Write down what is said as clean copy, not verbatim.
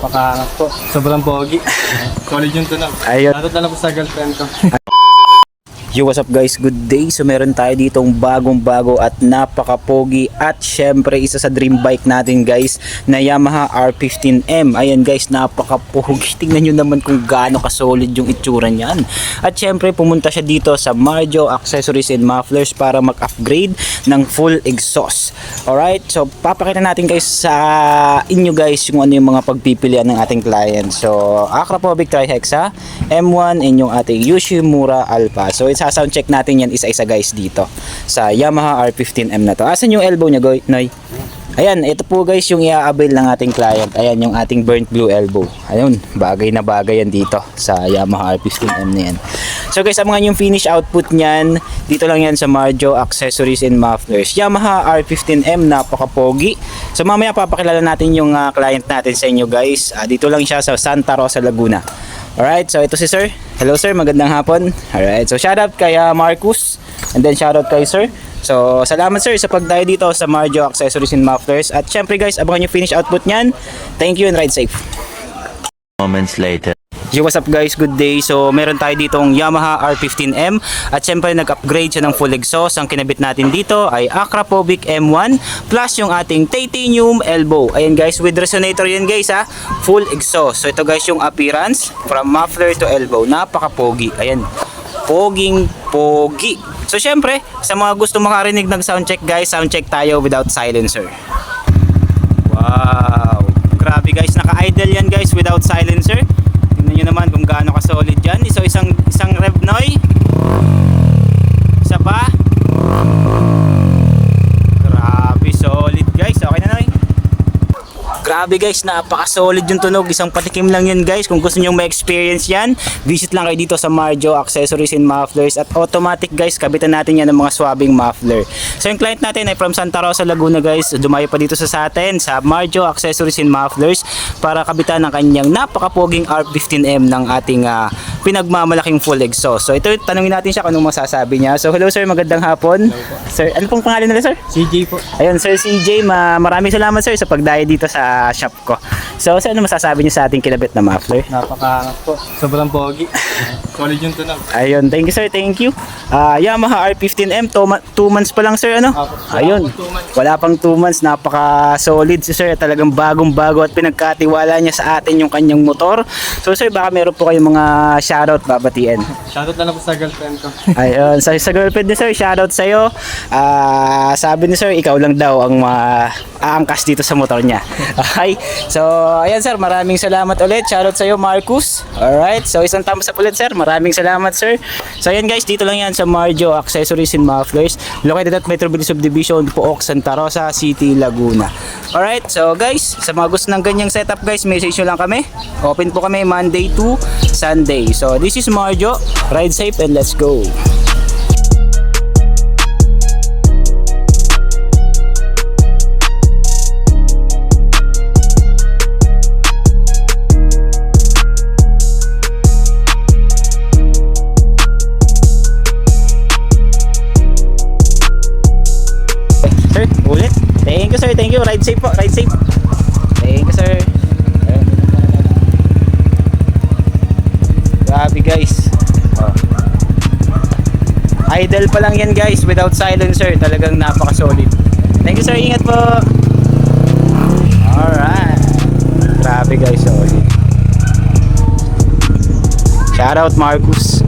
Napakaangat po. Sobrang pogi. Solid yung tunog. Ayun. Datot na lang po sa girlfriend ko. Yo, what's up guys? Good day. So meron tayo ditong bagong-bago at napaka-pogi at syempre isa sa dream bike natin guys na Yamaha R15M. Ayan guys, napaka-pogi. Tingnan nyo naman kung gaano ka-solid yung itsura niyan. At syempre pumunta siya dito sa Marjo Accessories and Mufflers para mag-upgrade ng full exhaust. Alright, so papakita natin guys sa inyo guys kung ano yung mga pagpipilian ng ating client. So Akrapovic Trihexa M1 and yung ating Yoshimura Alpha. So it's sound check natin yan isa-isa guys dito sa Yamaha R15M na to. Asan yung elbow niya, Noy? Ayan, ito po guys yung i-avail ng ating client. Ayan yung ating burnt blue elbow. Ayun, bagay na bagay yan dito sa Yamaha R15M na yan. So guys, abangan yung finish output niyan. Dito lang yan sa Marjo Accessories and Mufflers. Yamaha R15M, napaka-pogi. So mamaya papakilala natin yung client natin sa inyo guys. Dito lang siya sa Santa Rosa, Laguna. Alright, so ito si Sir. Hello Sir, magandang hapon. Alright, so shoutout kay Marcus and then shoutout kay Sir. So salamat Sir sa pagdayo dito sa Marjo Accessories and Mufflers. At syempre guys, abangan yung finish output niyan. Thank you and ride safe. Moments later. Yo, what's up guys? Good day. So meron tayo ditong Yamaha R15M at syempre nag-upgrade siya ng full exhaust. Ang kinabit natin dito ay Akrapovic M1 plus yung ating titanium elbow. Ayan guys, with resonator yan guys ha. Full exhaust. So ito guys yung appearance from muffler to elbow. Napaka-pogi. Ayan. Poging pogi. So syempre, sa mga gusto makarinig ng soundcheck guys, soundcheck tayo without silencer. Wow. Grabe guys, naka-idle yan guys without silencer. Tingnan nyo naman kung gaano ka-solid yan. So isang rev Noy. Isa pa. Grabe solid guys. Okay na Noy. Grabe guys, napaka-solid yung tunog. Isang patikim lang yun guys. Kung gusto nyo ma-experience yan, visit lang kayo dito sa Marjo Accessories and Mufflers. At automatic guys, kabitan natin yan ng mga swabbing muffler. So yung client natin ay from Santa Rosa, Laguna guys. Dumayo pa dito sa atin sa Marjo Accessories and Mufflers para kabitan ng kanyang napaka-poging R15M ng ating pinagmamalaking full exhaust. So ito, tanungin natin siya kung anong masasabi niya. So hello sir, magandang hapon. Sir, ano pong pangalan nila sir? CJ po. Ayun sir, CJ, maraming salamat sir sa pagdayo dito sa shop ko. So ano masasabi niyo sa ating kinabit na muffler? Napakaangat po. Sobrang pogi. Solid yung tunog. Ayun, thank you sir, thank you. Yamaha R15M, 2 months pa lang sir, ano? Ayun, wala pang 2 months, napaka-solid si sir, talagang bagong-bago at pinagkatiwala niya sa atin yung kanyang motor. So sir, baka meron po kayong mga shoutout babatiin. Shoutout na lang po sa girlfriend ko. Ayun, sa girlfriend ni sir, shoutout sa'yo. Sabi ni sir, ikaw lang daw ang aangkas dito sa motor niya. Okay, so ayan sir, maraming salamat ulit. Shoutout sa'yo Marcus. Alright, so isang thumbs up ulit sir. Maraming salamat sir. So ayan guys, dito lang yan sa Marjo Accessories and Mufflers, located at Metro Village Subdivision, Pook, Santa Rosa City, Laguna. Alright, so guys, sa mga gusto ng ganyang setup guys, message nyo lang kami. Open po kami Monday to Sunday. So this is Marjo. Ride safe and let's go. Sir, ulit. Thank you sir, thank you. Ride safe po, ride safe. Thank you sir. Grabe guys. Idle pa lang yan guys, without silencer. Talagang napaka-solid. Thank you sir, ingat po. Alright. Grabe guys, solid. Shoutout Marcus.